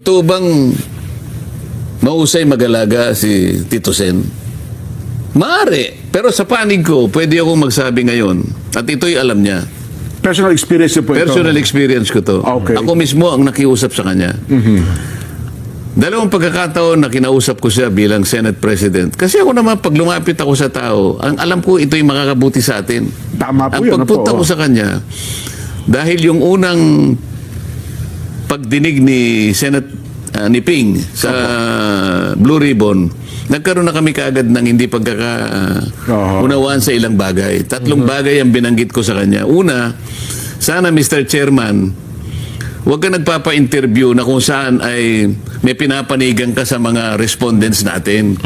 Ito bang mahusay mag-alaga si Tito Sen? Maaari. Pero sa panig ko, pwede akong magsabi ngayon. At ito'y alam niya. Personal experience po ito. Personal experience ko to. Okay. Ako mismo ang nakiusap sa kanya. Dalawang pagkakataon na kinausap ko siya bilang Senate President. Kasi ako naman, pag lumapit ako sa tao, ang alam ko ito'y makakabuti sa atin. Tama po ang yun. pagpunta ko sa kanya, dahil yung unang pagdinig ni ni Ping sa Blue Ribbon, nagkaroon na kami kaagad ng hindi pagkakaunawaan sa ilang bagay. Tatlong bagay ang binanggit ko sa kanya. Una, sana Mr. Chairman, huwag ka nagpapa-interview na kung saan ay may pinapanigan ka sa mga respondents natin.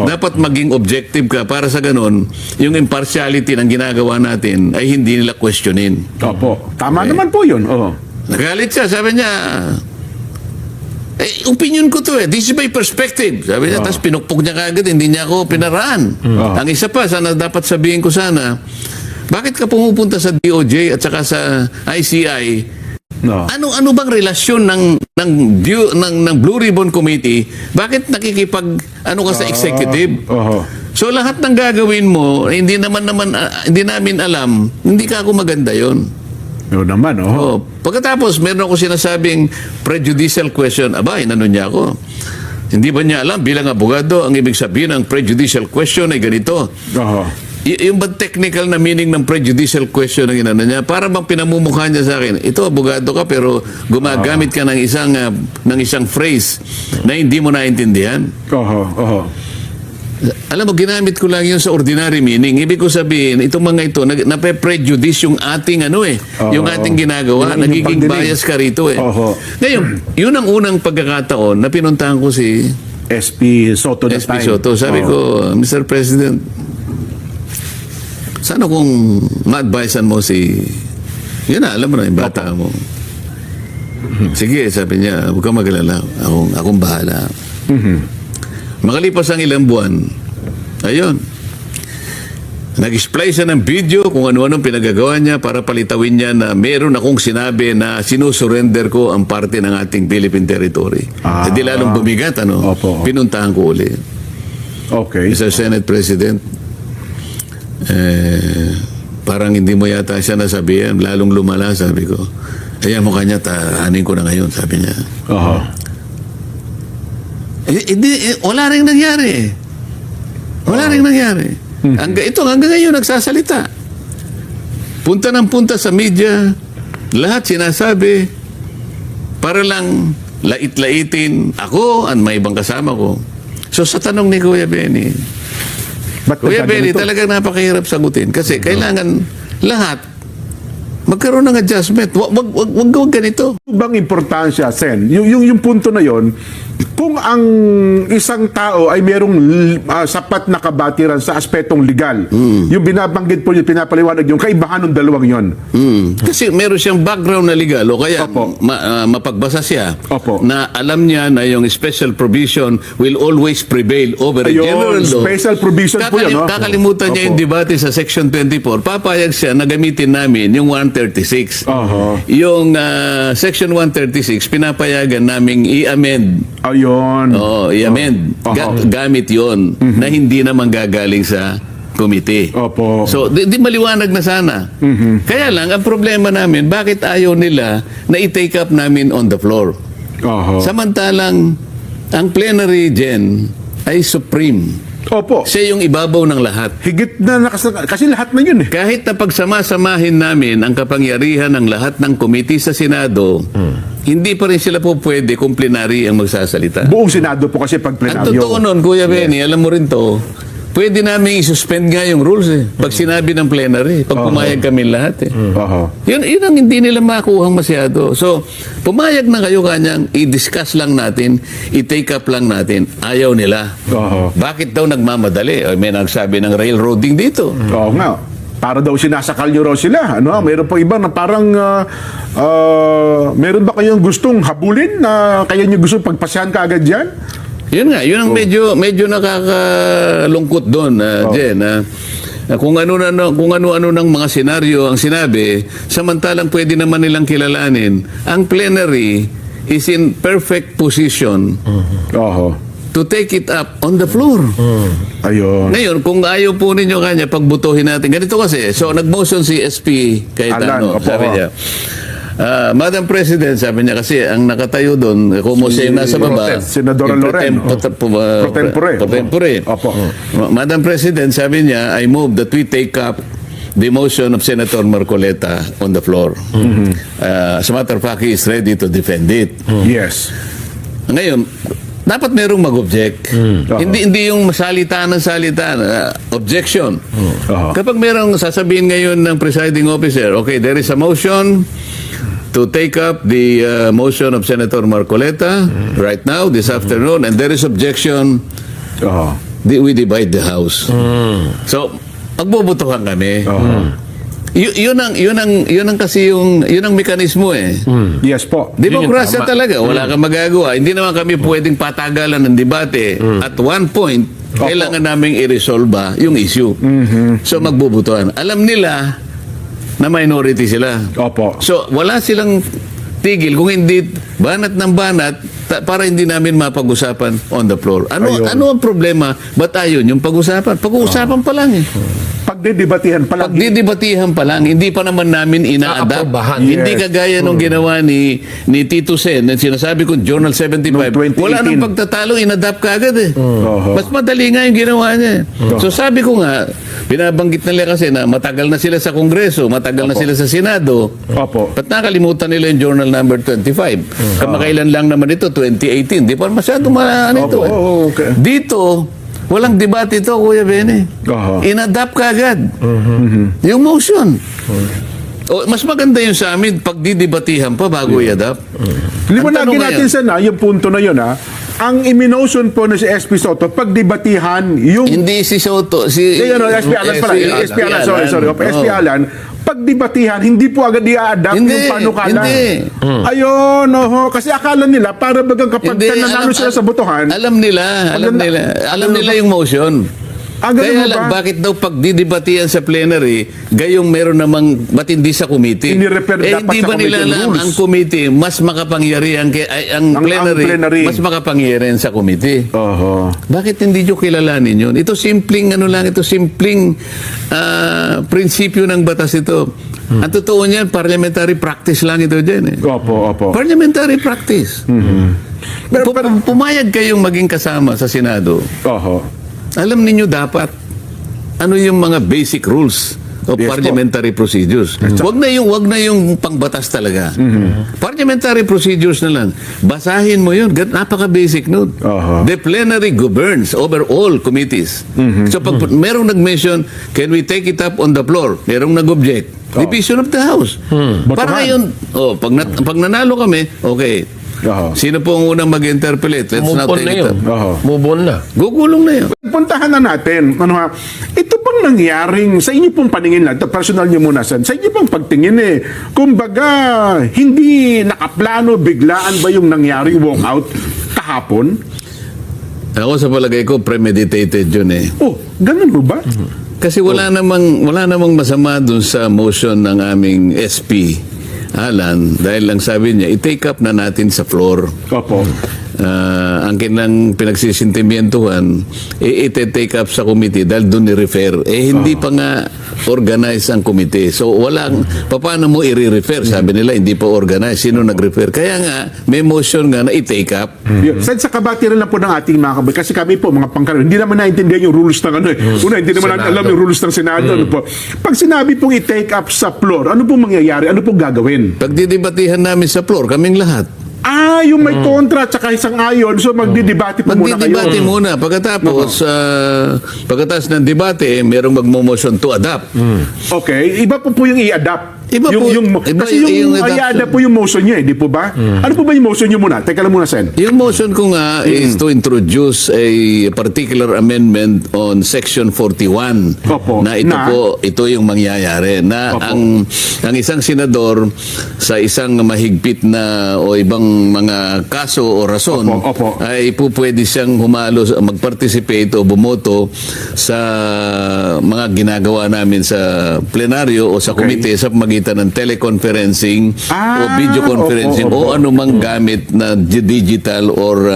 Dapat maging objective ka para sa ganun, yung impartiality ng ginagawa natin ay hindi nila questionin. Opo. Tama naman po yun. Nagalit siya, sabi niya, opinion ko to this is my perspective. Sabi niya, tapos pinukpok niya kagad, hindi niya ako pinaraan. Ang isa pa, sana dapat sabihin ko sana, bakit ka pumupunta sa DOJ at saka sa ICI? Ano bang relasyon ng Blue Ribbon Committee? Bakit nakikipag ka sa executive? So lahat ng gagawin mo, hindi namin alam, hindi ka ako maganda 'yon. Yun naman, Pagkatapos, meron ako sinasabing prejudicial question. Aba, inano niya ako. Hindi ba niya alam bilang abogado, ang ibig sabihin ng prejudicial question ay ganito. Yung ba technical na meaning ng prejudicial question ang inano niya? Para bang pinamumukha niya sa akin, ito abogado ka pero gumagamit ka ng isang phrase na hindi mo naintindihan. Alam mo, ginamit ko lang yun sa ordinary meaning. Ibig ko sabihin, itong mga ito, nape-prejudice yung ating yung ating ginagawa. Nagiging bias ka rito Ngayon, yun ang unang pagkakataon na pinuntahan ko si SP Soto. SP Soto. Sabi ko, Mr. President, sana kung ma-advisean mo yun na, alam mo na yung bata mo. Sige, sabi niya, huwag kang mag-alala. Akong bahala. Makalipas ang ilang buwan, ayun, nag-splice siya ng video kung ano-anong pinagagawa niya para palitawin niya na meron akong sinabi na sinusurrender ko ang parte ng ating Philippine territory. Hindi lalong bumigat, pinuntahan ko uli. Okay. Mr. Senate President, parang hindi mo yata siya nasabihan, lalong lumala, sabi ko. Kaya mo kanya, tahanin ko na ngayon, sabi niya. Wala rin nangyari. Wala rin nangyari. Hanggang ngayon nagsasalita. Punta ng punta sa media, lahat sinasabi para lang lait-laitin ako at may ibang kasama ko. So sa tanong ni Kuya Benny, Kuya Benny, talagang napakahirap sagutin kasi kailangan lahat magkaroon ng adjustment. Wag ganito. Bang importansya, Sen? Yung punto na yon, kung ang isang tao ay merong sapat na kabatiran sa aspetong legal, yung binabanggit po yung pinapaliwanag yung kaibahan ng dalawang yon. Kasi meron siyang background na legal o kaya mapagbasa siya na alam niya na yung special provision will always prevail over a general law. Special provision po yun. Kakalimutan niya yung debate sa Section 24. Papayag siya na gamitin namin yung 136. Yung Section 136, pinapayagan naming i-amend. Ayun. I-amend. Gamit yon na hindi naman gagaling sa komite. So, di maliwanag na sana. Kaya lang, ang problema namin, bakit ayaw nila na i-take up namin on the floor? Samantalang, ang plenary, Jen, ay supreme. Siya yung ibabaw ng lahat. Higit na kasi lahat na yun Kahit na pagsama-samahin namin ang kapangyarihan ng lahat ng komite sa Senado, hindi pa rin sila po pwede kung plenary ang magsasalita. Buong Senado po kasi pag plenaryo. Ang totoo nun, Kuya Benny, alam mo rin to, pwede namin i-suspend nga yung rules pag sinabi ng plenary, pag pumayag kami lahat Yun ang hindi nila makuhang masyado. So, pumayag na kayo kanyang, i-discuss lang natin, i-take up lang natin. Ayaw nila. Bakit daw nagmamadali? May nagsabi ng railroading dito. Oo nga. Para daw sinasakal nyo raw sila. Mayroon pa iba na parang meron ba kayong gustong habulin na kaya nyo gustong pagpasahan ka agad dyan? Yun nga, yun ang medyo nakakalungkot doon, Jen. Kung ano-ano ng mga senaryo ang sinabi, samantalang pwede naman nilang kilalanin, ang plenary, is in perfect position Oho. to take it up on the floor. Ayun. Ngayon, kung ayaw po ninyo kanya, pagbutuhin natin. Ganito kasi, so nag-motion si SP Cayetano. Alan, opo. Sabi niya, Madam President, sabi niya kasi ang nakatayo doon, kung mo siya yung nasa baba, Senadora yung Loren. Pro tempore. pro tempore. Opo. Madam President, sabi niya, I move that we take up the motion of Senator Marcoleta on the floor. As a matter of fact, he is ready to defend it. Yes. Ngayon, dapat merong mag-object. Hindi yung salita ng salita. Objection. Oho. Kapag merong sasabihin ngayon ng presiding officer, okay, there is a motion to take up the motion of Senator Marcoleta right now, this afternoon, and there is objection, Oho. we divide the House. So, magbubutuhan kami. Yun ang kasi yun ang mekanismo eh. Yes po. Demokrasya talaga, wala kang magagawa. Hindi naman kami pwedeng patagalan ng debate. At one point, kailangan naming i-resolve yung issue. So magbubutuhan. Alam nila na minority sila. Opo. So wala silang tigil kung hindi banat ng banat para hindi namin mapag-usapan on the floor. Ano ang problema? Ba't ayun yung pag-usapan? Pag-uusapan pa lang eh. Pagdidebatihan pa lang. Pagdidebatihan pa lang, hindi pa naman namin ina-adapt. Naaprobahan. Hindi Yes. kagaya nung ginawa ni Tito Sen, na sinasabi ko, Journal 75. Noong 2018. Wala nang pagtatalo, in-adapt ka agad eh. Oho. Mas madali nga yung ginawa niya. So sabi ko nga, binabanggit nila kasi na matagal na sila sa Kongreso, matagal na sila sa Senado. Opo. Ba't nakalimutan nila yung Journal number 25? Kamakailan lang naman ito, 2018. Di pa masyado ano ito. Opo, Eh. okay. Dito, walang debate ito, Kuya Bene. Oho. In-adapt ka agad. Yung motion. O, mas maganda yung sa amin, pagdidebatihan pa bago i-adapt. Liwanagin Ang tanong natin ngayon, yung punto na yun Ang iminotion po na si SP Soto, pagdebatihan yung... hindi si Soto, si... SP Alan pala. SP Alan, sorry. SP Oo. Alan, pagdebatihan, hindi po agad i-adapt Hindi, yung panukala. hindi. Ayun, kasi akala nila, para bagang kapag Hindi, nanalo sila sa botohan, Alam nila yung motion. ganun Kaya mo lang, ba? bakit daw pagdidebatihan sa plenary, gayong meron namang matindi sa committee? Ini-refer dapat hindi sa ba nila committee alam rules? ang committee mas makapangyarihan ang plenary, mas makapangyarihan sa committee? Oho. Bakit hindi nyo kilalanin yun? Ito simpleng prinsipyo ng batas ito. Ang totoo niyan, parliamentary practice lang ito dyan eh. Opo. Parliamentary practice. Pumayag kayong maging kasama sa Senado. Oho. Alam ninyo dapat ano yung mga basic rules of Yes, parliamentary procedures. Wag na yung pangbatas talaga. Parliamentary procedures na lang. Basahin mo yun. Napaka-basic nun. Aha. The plenary governs over all committees. So pag merong nag-mention, can we take it up on the floor? Merong nag-object. Division of the House. Para Botohan. ngayon, pag nanalo kami, okay. Oho. Sino po ang unang mag-interpolate? Let's not Move on take na it yun. up. Oho. Move on na. Gugulong na yun. Puntahan na natin. Ito pang nangyaring, sa inyo pong paningin lang, personal nyo muna, Sen, sa inyo pong pagtingin kumbaga, hindi nakaplano, biglaan ba yung nangyaring walkout kahapon? Ako sa palagay ko, premeditated yun eh. Oh, ganun mo ba? Kasi wala namang masama dun sa motion ng aming SP, Alan, dahil lang sabi niya, i-take up na natin sa floor. Opo. Ang kanilang pinagsisintimientuhan, i-take up sa committee dahil doon i-refer. Hindi pa nga organize ang committee. So, paano mo i-refer? Sabi nila, hindi pa organize. Sino nag-refer? Kaya nga, may motion nga na i-take up. Sa kabatiran lang po ng ating mga kabay, kasi kami po, mga pangkalan, hindi naman naintindihan yung rules ng Una, hindi naman natin alam yung rules ng Senado. Ano po. Pag sinabi pong i-take up sa floor, ano pong mangyayari? Ano pong gagawin? Pagdidebatihan namin sa floor, kaming lahat. Yung may kontra at saka isang ayon, so magdidebate po muna kayo. Magdidebate muna. Pagkatapos ng debate, merong magmo-motion to adapt. Okay, iba po yung i-adapt. Iba po, iba kasi yung adoption. i-adapt po yung motion niya, di po ba? Ano po ba yung motion niyo muna? Teka lang muna, Sen. Yung motion ko nga is to introduce a particular amendment on Section 41. Opo. Na ito yung mangyayari. Na Opo. ang isang senador sa isang mahigpit na o ibang mga kaso o rason Opo. ay pwede siyang humalo, mag-participate o bumoto sa mga ginagawa namin sa plenaryo o sa Okay. komite sa magitan pamamagitan ng teleconferencing o Ah, video conferencing opo, o anumang gamit na digital or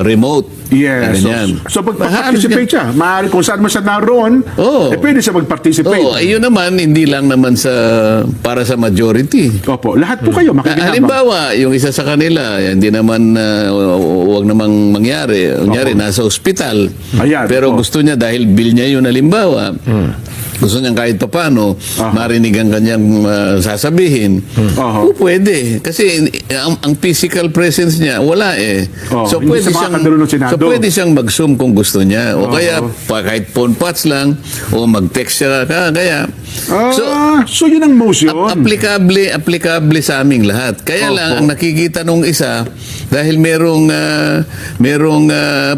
remote. Yes. Ganyan. So pag-participate siya, maaari kung saan man siya naroon, Oo. pwede siya mag-participate. Oo, ayun naman, hindi lang naman para sa majority. Opo, lahat po kayo makikinabang. Halimbawa, yung isa sa kanila, hindi naman, huwag namang mangyari. Kunyari, nasa ospital. Ayan, Pero opo. gusto niya, dahil bill niya yun, halimbawa, gusto niyang kahit paano, marinig ang kanyang sasabihin. Oho. Pwede. Kasi ang physical presence niya, wala eh. Oh, hindi siya makakadalo ng Senado. pwede siyang mag-zoom kung gusto niya. O kaya, kahit phone pats lang, o mag-text siya. Kaya, So yun ang motion. applicable sa aming lahat. Kaya lang ang nakikita nung isa dahil merong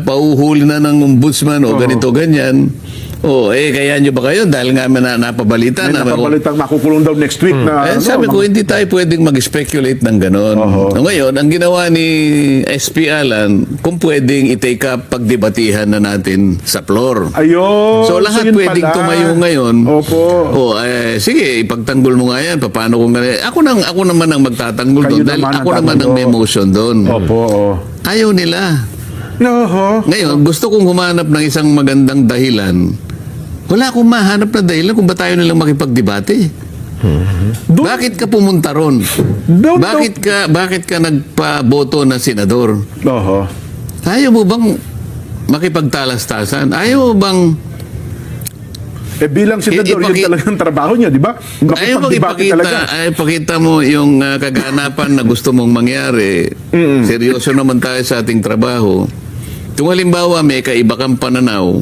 pauhuli na ng ombudsman o ganito ganyan. Kaya nyo ba kayo? Dahil nga napabalita May na napapalitang makukulong daw next week na sabi ko, hindi tayo pwedeng mag-speculate ng ganon. Ngayon, ang ginawa ni SP Alan, kung pwedeng i-take up pagdebatihan na natin sa floor. Ayun. So lahat yun pwedeng pala. tumayo ngayon. Opo. Sige, ipagtanggol mo nga yan. Paano kung ako naman ang magtatanggol Kayo doon dahil naman ang ako naman ang may tatanggol. motion doon. Opo. Ayaw nila. Oho. Ngayon, gusto kong humanap ng isang magandang dahilan. Wala akong mahanap na dahilan kung ba tayo nilang makipagdebate. Bakit ka pumunta ron? Bakit ka nagpaboto na senador? Oho. Ayaw mo bang makipagtalastasan? Ayaw mo bang Bilang senador, yun talagang trabaho niya, di ba? Ayaw mo Makipagdebate talaga. ipakita mo yung kaganapan na gusto mong mangyari. Seryoso naman tayo sa ating trabaho. Kung halimbawa may kaiba kang pananaw,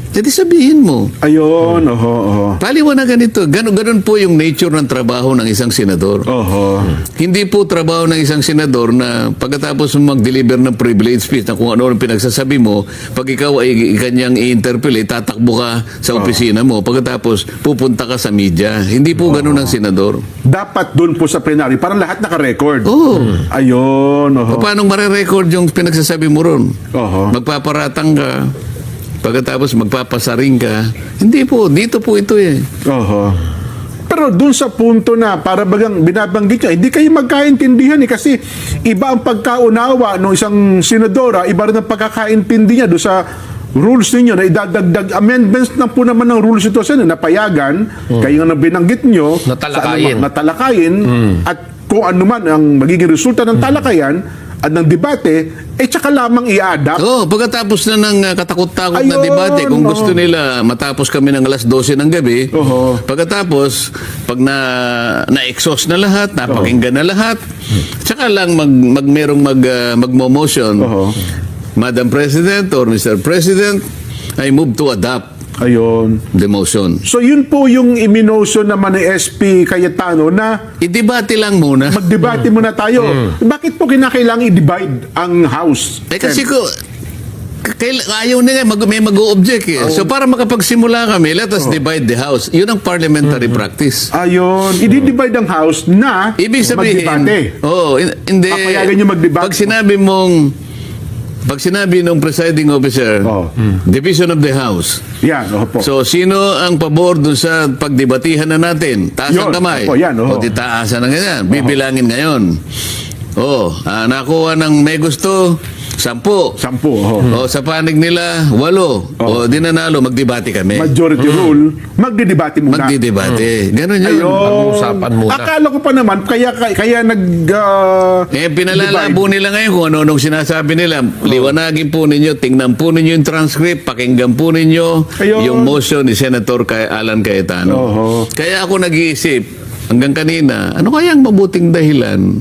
jadi sabihin mo. Ayun, oho. Paliwanagan ito. Ganun po yung nature ng trabaho ng isang senador. Oho. Hindi po trabaho ng isang senador na pagkatapos mo mag-deliver ng privilege speech na kung ano ang pinagsasabi mo, pag ikaw ay kanyang i-interpellate, tatakbo ka sa opisina mo, pagkatapos pupunta ka sa media. Hindi po ganun ang senador. Dapat doon po sa plenary, parang lahat naka-record. Oo. Ayun, oho. Paano marirecord yung pinagsasabi mo ron? Oho. Magpaparatang ka, pagkatapos magpapasaring ka. Hindi po, dito po ito eh. Oho. Pero dun sa punto na para bagang binabanggit niya, hindi kayo magkaintindihan kasi iba ang pagkaunawa ng isang senadora, iba rin ang pagkakaintindi niya doon sa rules ninyo na idadagdag amendments na po naman ng rules ito sa napayagan, kayo nga na binanggit nyo, natalakayin, at kung ano man ang magiging resulta ng talakayan at ng debate, tsaka lamang i-adapt. Pagkatapos na ng katakot-takot na Ayun, debate, kung gusto nila matapos kami ng alas 12 ng gabi, Oho. pagkatapos, pag na-exhaust na lahat, napakinggan na lahat, tsaka lang merong magmo-motion, Oho. Madam President or Mr. President, I move to adopt Ayun. the motion. So yun po yung iminotion naman ni SP Cayetano na I-debate lang muna. magdebate muna tayo. Bakit po kinakailangan i-divide ang House? Kasi ayaw nila, may mag-o-object eh. So para makapagsimula kami, let us divide the house. Yun ang parliamentary practice. Ayun, i-divide ang House na Ibig sabihin, magdebate. hindi. Papayagan nyo mag-debate. Pag sinabi ng presiding officer, division of the house. Yan, opo. So, sino ang pabor dun sa pagdebatihan na natin? Taas ang Yun, kamay. opo, yan, O, di taasan na ganyan. Bibilangin ngayon. Nakuha ng may gusto, 10. 10, oho. Sa panig nila, 8. O, di nanalo, magdebate kami. Majority rule, magdidebate muna. Magdidebate. Ganun yun. Ayun. Pag-uusapan muna. Akala ko pa naman, kaya Pinalalabo nila ngayon kung ano-anong sinasabi nila. Liwanagin po ninyo, tingnan po ninyo yung transcript, pakinggan po ninyo Ayun. yung motion ni Senator Alan Cayetano. Oho. Kaya ako nag-iisip, hanggang kanina, ano kayang mabuting dahilan?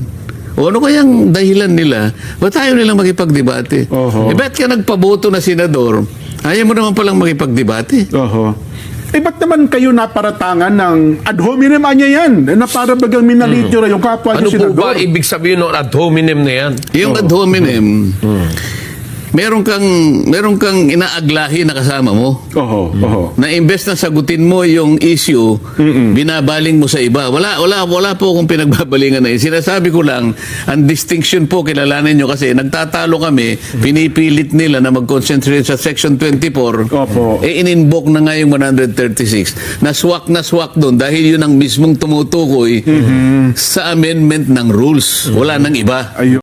O ano kayang dahilan nila? Ba't tayo nilang makipagdebate? Oho. Ba't ka nagpaboto na senador? Ayaw mo naman palang makipagdebate. Oho. Ba't naman kayo naparatangan ng ad hominem anya yan? Na para bagang minalidyo na yung kapwa Ano niyo po senador. ba ibig sabihin ng ad hominem na yan? Yung ad hominem, meron kang inaaglahi na kasama mo. Oho. Na imbes na sagutin mo yung issue, binabaling mo sa iba. Wala po akong pinagbabalingan na yun. Sinasabi ko lang, ang distinction po, kilalanin nyo kasi nagtatalo kami, pinipilit nila na mag-concentrate sa Section 24, Opo. in-invoke na nga yung 136. Naswak doon dahil yun ang mismong tumutukoy sa amendment ng rules. Wala nang iba. Ayun.